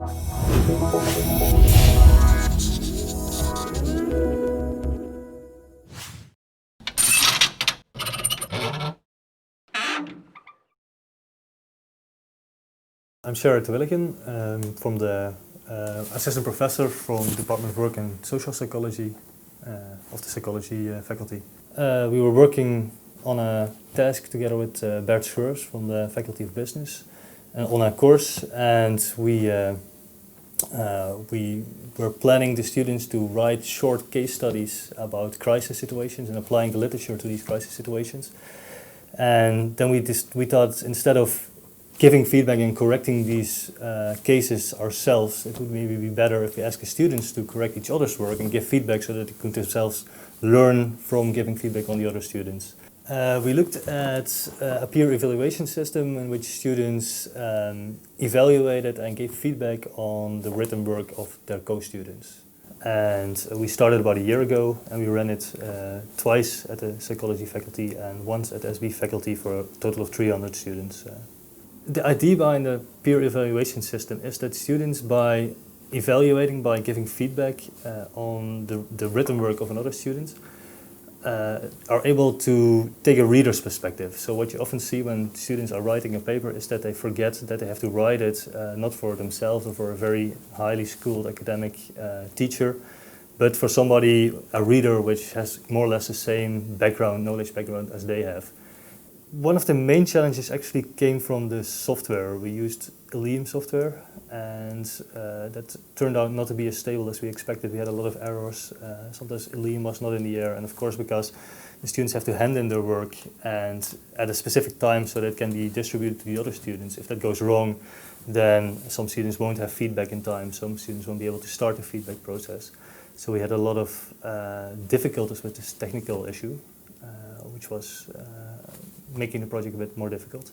I'm Sherrit Williken, from the assistant professor from the Department of Work and Social Psychology of the Psychology faculty. We were working on a task together with Bert Scheurs from the Faculty of Business on a course, and we were planning the students to write short case studies about crisis situations and applying the literature to these crisis situations. And then we thought, instead of giving feedback and correcting these cases ourselves, it would maybe be better if we ask the students to correct each other's work and give feedback so that they could themselves learn from giving feedback on the other students. We looked at a peer evaluation system in which students evaluated and gave feedback on the written work of their co-students. And we started about a year ago, and we ran it twice at the psychology faculty and once at SB faculty for a total of 300 students. The idea behind the peer evaluation system is that students, by evaluating, by giving feedback on the written work of another student, are able to take a reader's perspective. So what you often see when students are writing a paper is that they forget that they have to write it not for themselves or for a very highly schooled academic teacher, but for somebody, a reader, which has more or less the same knowledge background as they have. One of the main challenges actually came from the software. We used Elium software, and that turned out not to be as stable as we expected. We had a lot of errors. Sometimes Elium was not in the air, and of course, because the students have to hand in their work and at a specific time so that it can be distributed to the other students. If that goes wrong, then some students won't have feedback in time. Some students won't be able to start the feedback process. So we had a lot of difficulties with this technical issue, which was making the project a bit more difficult.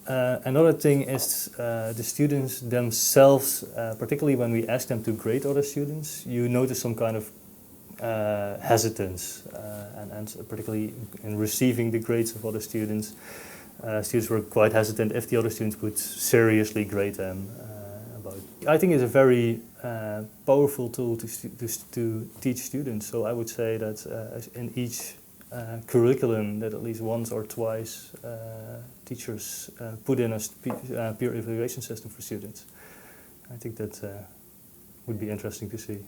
Another thing is the students themselves, particularly when we ask them to grade other students, you notice some kind of hesitance, and particularly in receiving the grades of other students. Students were quite hesitant if the other students would seriously grade them. I think it's a very powerful tool to teach students, so I would say that in each curriculum that at least once or twice teachers put in a peer evaluation system for students. I think that would be interesting to see.